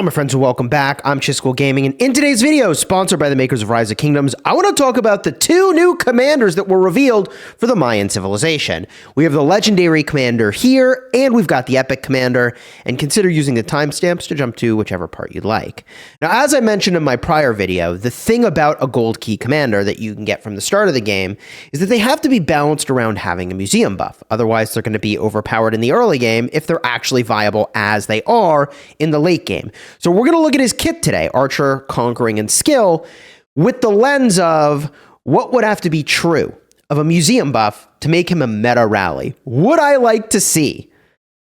Hello, my friends, and welcome back. I'm Chisgule Gaming, and in today's video, sponsored by the makers of Rise of Kingdoms, I want to talk about the two new commanders that were revealed for the Mayan civilization. We have the legendary commander here, and we've got the epic commander, and consider using the timestamps to jump to whichever part you'd like. Now, as I mentioned in my prior video, the thing about a gold key commander that you can get from the start of the game is that they have to be balanced around having a museum buff. Otherwise, they're going to be overpowered in the early game if they're actually viable as they are in the late game. So we're going to look at his kit today, Archer, Conquering, and Skill, with the lens of what would have to be true of a museum buff to make him a meta rally. Would I like to see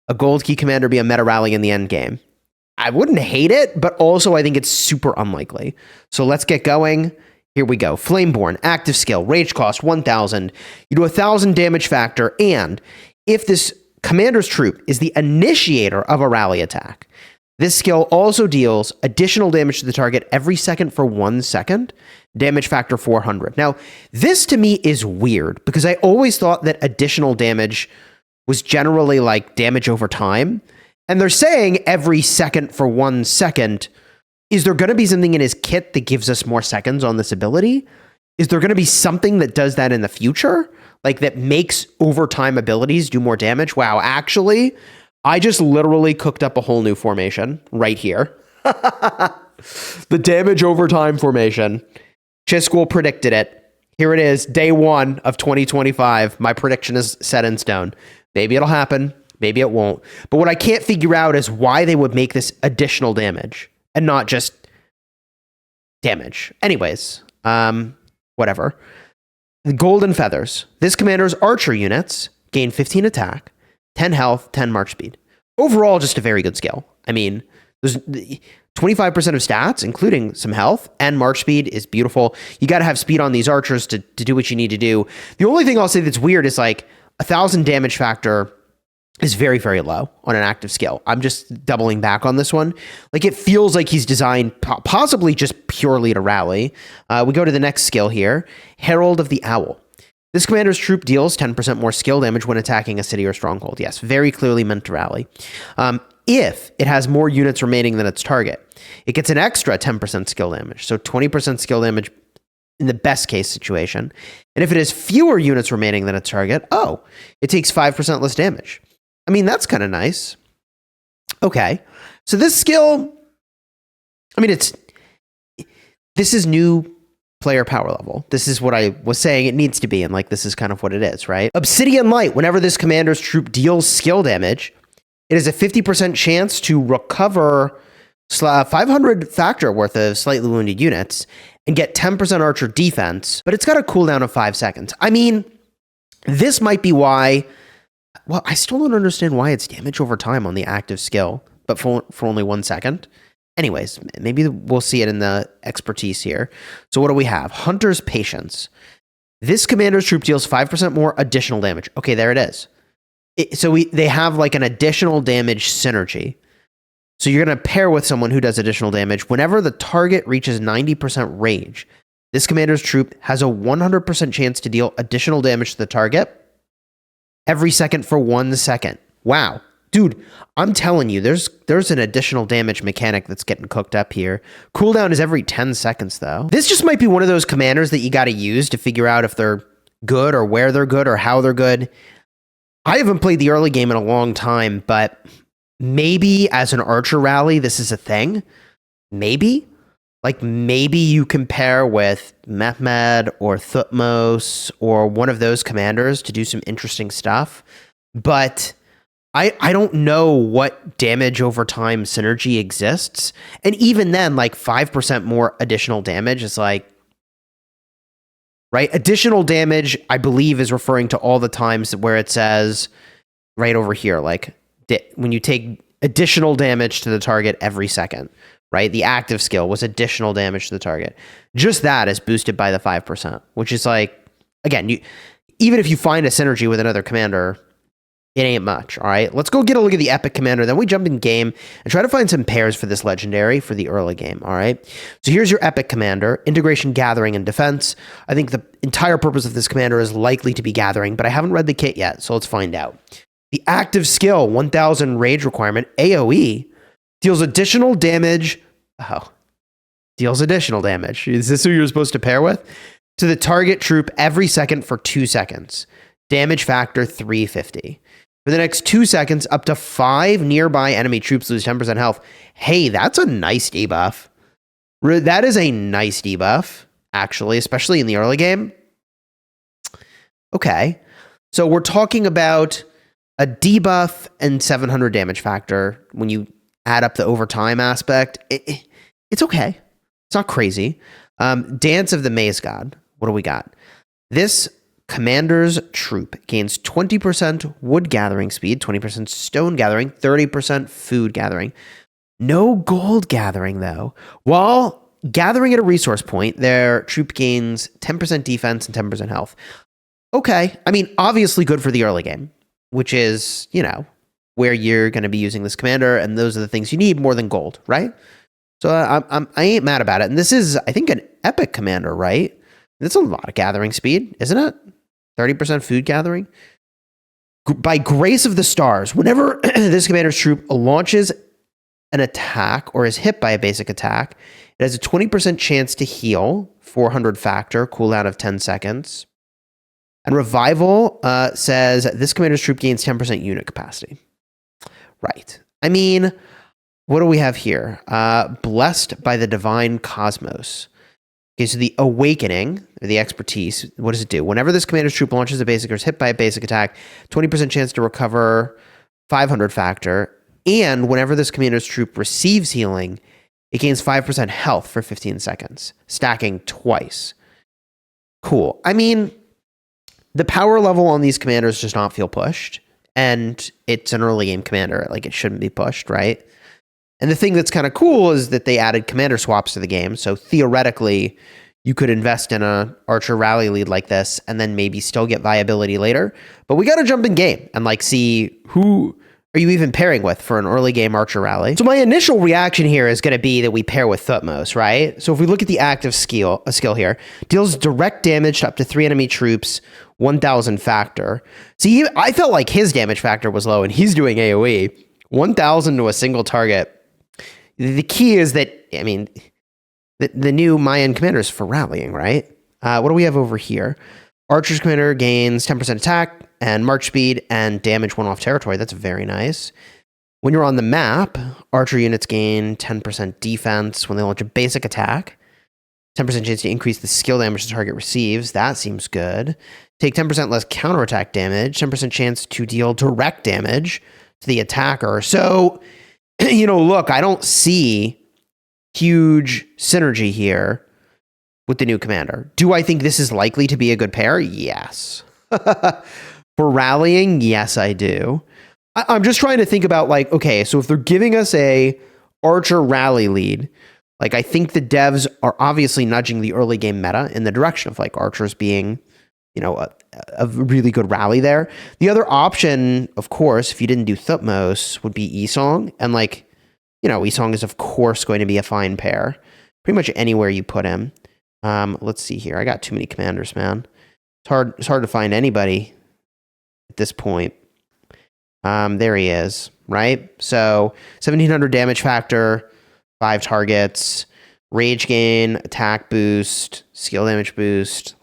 a gold key commander be a meta rally in the end game? I wouldn't hate it, but also I think it's super unlikely. So let's get going. Here we go. Flameborn, active skill, rage cost 1,000. You do 1,000 damage factor, and if this commander's troop is the initiator of a rally attack, this skill also deals additional damage to the target every second for 1 second, damage factor 400. Now, this to me is weird because I always thought that additional damage was generally like damage over time. And they're saying every second for 1 second. Is there going to be something in his kit that gives us more seconds on this ability? Is there going to be something that does that in the future? Like that makes overtime abilities do more damage? Wow, actually, I just literally cooked up a whole new formation right here. The damage overtime formation. Chisgule predicted it. Here it is, day 1 of 2025. My prediction is set in stone. Maybe it'll happen. Maybe it won't. But what I can't figure out is why they would make this additional damage and not just damage. Anyways, whatever. The Golden Feathers. This commander's archer units gain 15 attack, 10 health, 10 march speed. Overall, just a very good skill. I mean, there's 25% of stats, including some health, and march speed is beautiful. You got to have speed on these archers to do what you need to do. The only thing I'll say that's weird is like 1,000 damage factor is very, very low on an active skill. I'm just doubling back on this one. Like it feels like he's designed possibly just purely to rally. We go to the next skill here, Herald of the Owl. This commander's troop deals 10% more skill damage when attacking a city or stronghold. Yes, very clearly meant to rally. If it has more units remaining than its target, it gets an extra 10% skill damage. So 20% skill damage in the best case situation. And if it has fewer units remaining than its target, it takes 5% less damage. I mean, that's kind of nice. Okay. So this skill, I mean, this is new player power level. This is what I was saying it needs to be, and like this is kind of what it is, right? Obsidian Light. Whenever this commander's troop deals skill damage, it has a 50% chance to recover 500 factor worth of slightly wounded units and get 10% archer defense, but it's got a cooldown of 5 seconds. I mean, this might be why, well, I still don't understand why it's damage over time on the active skill, but for only 1 second. Anyways, maybe we'll see it in the expertise here. So what do we have? Hunter's Patience. This commander's troop deals 5% more additional damage. Okay, there it is. They have like an additional damage synergy. So you're going to pair with someone who does additional damage. Whenever the target reaches 90% range, this commander's troop has a 100% chance to deal additional damage to the target every second for 1 second. Wow. Dude, I'm telling you, there's an additional damage mechanic that's getting cooked up here. Cooldown is every 10 seconds, though. This just might be one of those commanders that you got to use to figure out if they're good or where they're good or how they're good. I haven't played the early game in a long time, but maybe as an archer rally, this is a thing. Maybe. Like maybe you compare with Mehmed or Thutmose or one of those commanders to do some interesting stuff. But I don't know what damage over time synergy exists. And even then, like 5% more additional damage is like, right? Additional damage, I believe, is referring to all the times where it says right over here, like when you take additional damage to the target every second, right? The active skill was additional damage to the target. Just that is boosted by the 5%, which is like, again, even if you find a synergy with another commander, it ain't much, all right? Let's go get a look at the epic commander, then we jump in game and try to find some pairs for this legendary for the early game, all right? So here's your epic commander, integration, gathering, and defense. I think the entire purpose of this commander is likely to be gathering, but I haven't read the kit yet, so let's find out. The active skill, 1,000 rage requirement, AoE, Deals additional damage. Oh, deals additional damage. Is this who you're supposed to pair with? To the target troop every second for 2 seconds. Damage factor 350. For the next 2 seconds, up to 5 nearby enemy troops lose 10% health. Hey, that's a nice debuff. That is a nice debuff, actually, especially in the early game. Okay. So we're talking about a debuff and 700 damage factor. When you add up the overtime aspect, it's okay. It's not crazy. Dance of the Maze God. What do we got? This commander's troop gains 20% wood gathering speed, 20% stone gathering, 30% food gathering. No gold gathering, though. While gathering at a resource point, their troop gains 10% defense and 10% health. Okay. I mean, obviously good for the early game, which is, where you're going to be using this commander, and those are the things you need more than gold, right? So I ain't mad about it. And this is, I think, an epic commander, right? That's a lot of gathering speed, isn't it? 30% food gathering. By grace of the stars, whenever this commander's troop launches an attack or is hit by a basic attack, it has a 20% chance to heal, 400 factor, cooldown of 10 seconds. And Revival says this commander's troop gains 10% unit capacity. Right. I mean, what do we have here? Blessed by the divine cosmos. Okay, so the awakening, or the expertise, what does it do? Whenever this commander's troop launches a basic or is hit by a basic attack, 20% chance to recover 500 factor. And whenever this commander's troop receives healing, it gains 5% health for 15 seconds, stacking twice. Cool. I mean, the power level on these commanders does not feel pushed. And it's an early game commander. Like, it shouldn't be pushed, right? And the thing that's kind of cool is that they added commander swaps to the game. So theoretically, you could invest in a Archer rally lead like this and then maybe still get viability later. But we got to jump in game and see who are you even pairing with for an early game Archer rally. So my initial reaction here is going to be that we pair with Thutmose, right? So if we look at the active skill here, deals direct damage to up to 3 enemy troops, 1000 factor. See, I felt like his damage factor was low and he's doing AoE. 1000 to a single target. The key is that, I mean, the new Mayan commander is for rallying, right? What do we have over here? Archer's commander gains 10% attack and march speed and damage one off territory. That's very nice. When you're on the map, Archer units gain 10% defense when they launch a basic attack. 10% chance to increase the skill damage the target receives. That seems good. Take 10% less counterattack damage. 10% chance to deal direct damage to the attacker. So, look, I don't see huge synergy here with the new commander. Do I think this is likely to be a good pair? Yes. For rallying, yes, I do. I'm just trying to think about okay, so if they're giving us a Archer rally lead, I think the devs are obviously nudging the early game meta in the direction of Archers being, a really good rally there. The other option, of course, if you didn't do Thutmose, would be Isong. And Isong is of course going to be a fine pair. Pretty much anywhere you put him. Let's see here. I got too many commanders, man. It's hard to find anybody at this point. There he is, right? So 1700 damage factor, 5 targets, rage gain, attack boost, skill damage boost.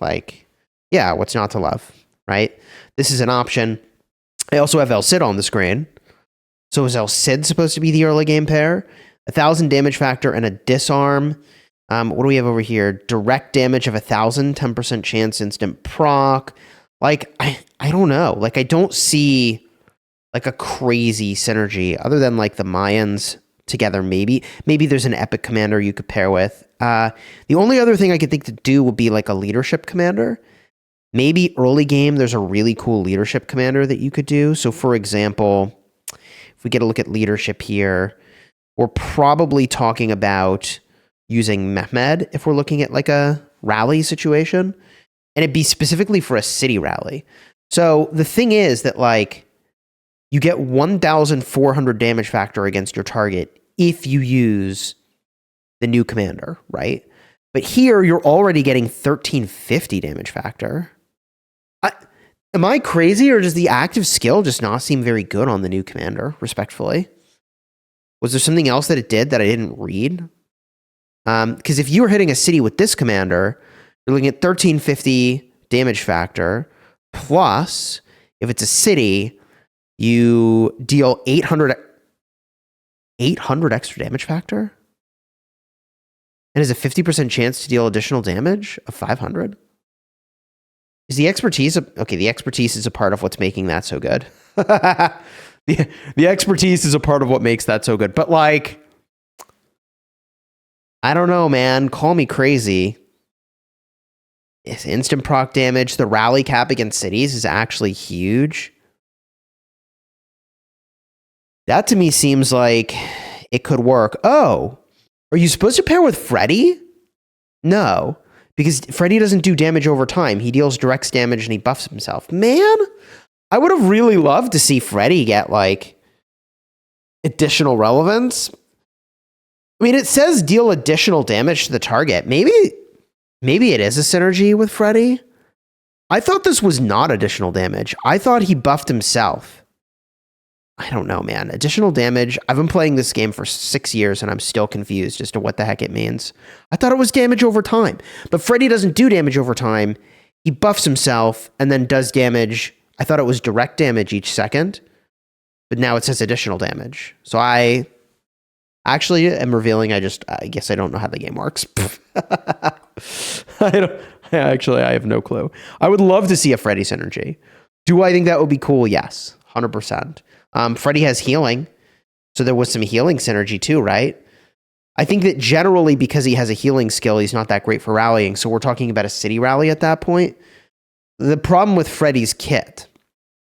Yeah, what's not to love, right? This is an option. I also have El Cid on the screen. So is El Cid supposed to be the early game pair? 1000 damage factor and a disarm. What do we have over here? Direct damage of 1000, 10% chance instant proc. I don't know. I don't see a crazy synergy other than the Mayans together. Maybe there's an epic commander you could pair with. The only other thing I could think to do would be a leadership commander. Maybe early game, there's a really cool leadership commander that you could do. So for example, if we get a look at leadership here, we're probably talking about using Mehmed if we're looking at a rally situation. And it'd be specifically for a city rally. So the thing is that you get 1,400 damage factor against your target if you use the new commander, right? But here you're already getting 1,350 damage factor. Am I crazy, or does the active skill just not seem very good on the new commander, respectfully? Was there something else that it did that I didn't read? Because if you were hitting a city with this commander, you're looking at 1350 damage factor, plus, if it's a city, you deal 800 extra damage factor? And is a 50% chance to deal additional damage of 500? Is the expertise... Okay, the expertise is a part of what's making that so good. The expertise is a part of what makes that so good. But like... I don't know, man. Call me crazy. It's instant proc damage. The rally cap against cities is actually huge. That to me seems like it could work. Oh, are you supposed to pair with Freddy? No, because Freddy doesn't do damage over time. He deals direct damage and he buffs himself. Man, I would have really loved to see Freddy get like additional relevance. I mean, it says deal additional damage to the target. Maybe it is a synergy with Freddy. I thought this was not additional damage. I thought he buffed himself. I don't know, man. Additional damage. I've been playing this game for 6 years and I'm still confused as to what the heck it means. I thought it was damage over time, but Freddy doesn't do damage over time. He buffs himself and then does damage. I thought it was direct damage each second, but now it says additional damage. So I actually am revealing I guess I don't know how the game works. I have no clue. I would love to see a Freddy synergy. Do I think that would be cool? Yes, 100%. Freddy has healing, so there was some healing synergy too, right? I think that generally because he has a healing skill, he's not that great for rallying, so we're talking about a city rally at that point. The problem with Freddy's kit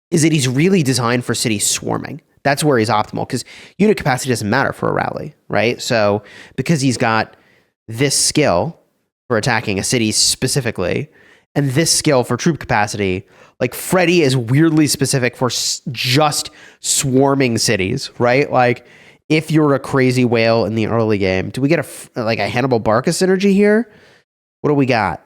is that he's really designed for city swarming. That's where he's optimal, because unit capacity doesn't matter for a rally, right? So because he's got this skill for attacking a city specifically, and this skill for troop capacity, like Freddy is weirdly specific for just swarming cities, right? Like if you're a crazy whale in the early game, do we get a Hannibal Barca synergy here? What do we got?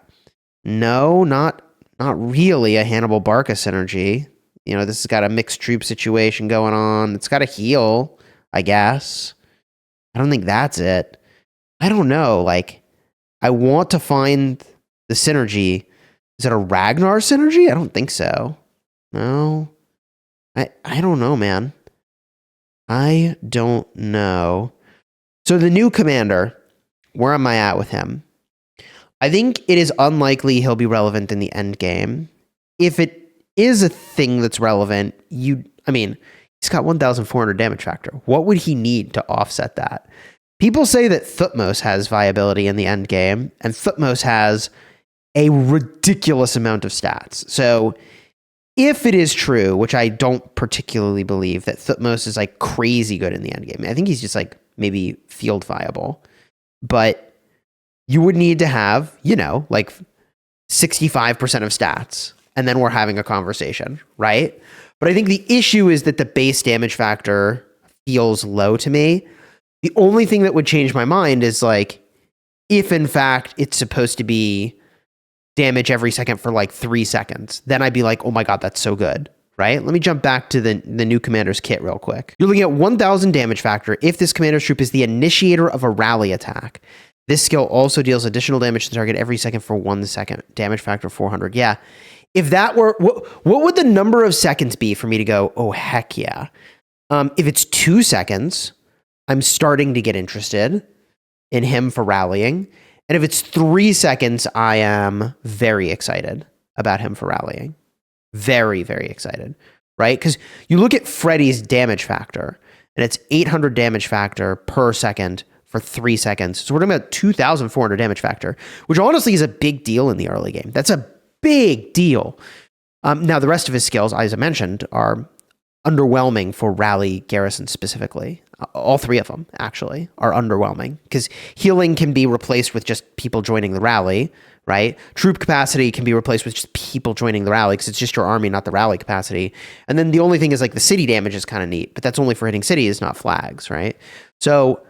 No, not really a Hannibal Barca synergy. You know, this has got a mixed troop situation going on. It's got a heal, I guess. I don't think that's it. I don't know. Like, I want to find the synergy. Is it a Ragnar synergy? I don't think so. No. I don't know, man. I don't know. So the new commander, where am I at with him? I think it is unlikely he'll be relevant in the end game. If it is a thing that's relevant, he's got 1,400 damage factor. What would he need to offset that? People say that Thutmose has viability in the end game, and Thutmose has a ridiculous amount of stats. So if it is true, which I don't particularly believe, that Thutmose is like crazy good in the end game, I think he's just like maybe field viable, but you would need to have, like 65% of stats, and then we're having a conversation, right? But I think the issue is that the base damage factor feels low to me. The only thing that would change my mind is like, if in fact it's supposed to be damage every second for like 3 seconds, then I'd be like, oh my God, that's so good, right? Let me jump back to the new commander's kit real quick. You're looking at 1,000 damage factor if this commander's troop is the initiator of a rally attack. This skill also deals additional damage to the target every second for 1 second. Damage factor 400. Yeah. If that were, what would the number of seconds be for me to go, oh, heck yeah? If it's 2 seconds, I'm starting to get interested in him for rallying. And if it's 3 seconds, I am very excited about him for rallying. Very, very excited, right? Because you look at Freddy's damage factor, and it's 800 damage factor per second for 3 seconds. So we're talking about 2,400 damage factor, which honestly is a big deal in the early game. That's a big deal. Now, the rest of his skills, as I mentioned, are underwhelming for rally garrison specifically. All 3 of them, actually, are underwhelming because healing can be replaced with just people joining the rally, right? Troop capacity can be replaced with just people joining the rally because it's just your army, not the rally capacity. And then the only thing is like the city damage is kind of neat, but that's only for hitting cities, not flags, right? So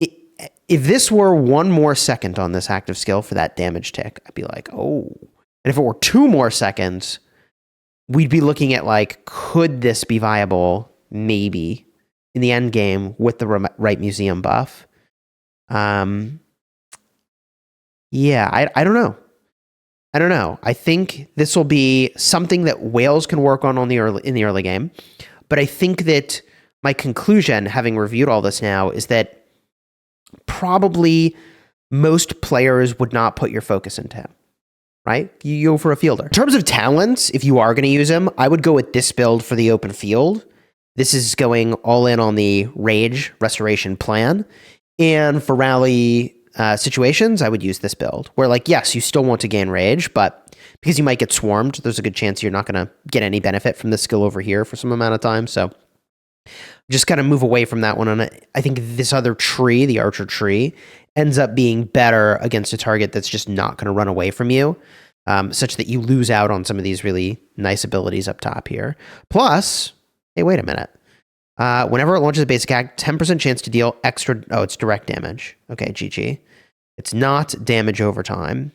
if this were 1 more second on this active skill for that damage tick, I'd be like, oh. And if it were 2 more seconds, we'd be looking at like, could this be viable? Maybe. in the end game with the right museum buff. Yeah, I don't know. I don't know. I think this will be something that whales can work on in the early game. But I think that my conclusion, having reviewed all this now, is that probably most players would not put your focus into him, right? You go for a fielder. In terms of talents, if you are going to use him, I would go with this build for the open field. This is going all in on the Rage Restoration plan. And for rally situations, I would use this build where, like, yes, you still want to gain Rage, but because you might get swarmed, there's a good chance you're not going to get any benefit from this skill over here for some amount of time. So just kind of move away from that one. And I think this other tree, the Archer tree, ends up being better against a target that's just not going to run away from you, such that you lose out on some of these really nice abilities up top here. Plus, hey, wait a minute. Whenever it launches a basic act, 10% chance to deal extra... Oh, it's direct damage. Okay, GG. It's not damage over time.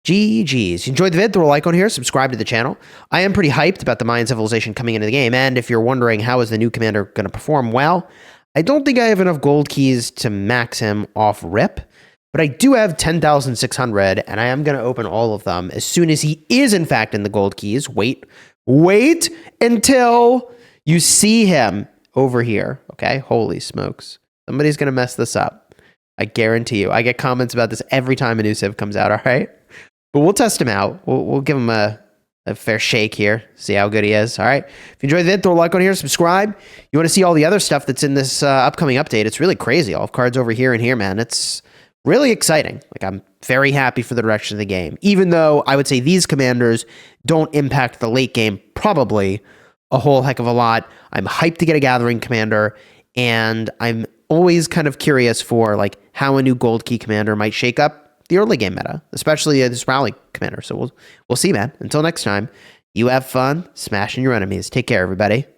GG's. You enjoyed the vid? Throw a like on here. Subscribe to the channel. I am pretty hyped about the Mayan civilization coming into the game. And if you're wondering how is the new commander going to perform, well, I don't think I have enough gold keys to max him off rip. But I do have 10,600, and I am going to open all of them as soon as he is, in fact, in the gold keys. Wait until you see him over here, okay? Holy smokes. Somebody's going to mess this up. I guarantee you. I get comments about this every time a new civ comes out, all right? But we'll test him out. We'll give him a fair shake here. See how good he is, all right? If you enjoyed the vid, throw a like on here, subscribe. You want to see all the other stuff that's in this upcoming update. It's really crazy. All of cards over here and here, man. It's really exciting. Like, I'm very happy for the direction of the game, even though I would say these commanders don't impact the late game probably a whole heck of a lot. I'm hyped to get a Gathering Commander, and I'm always kind of curious for like how a new gold key commander might shake up the early game meta, especially this rally commander. So we'll see, man. Until next time, you have fun smashing your enemies. Take care, everybody.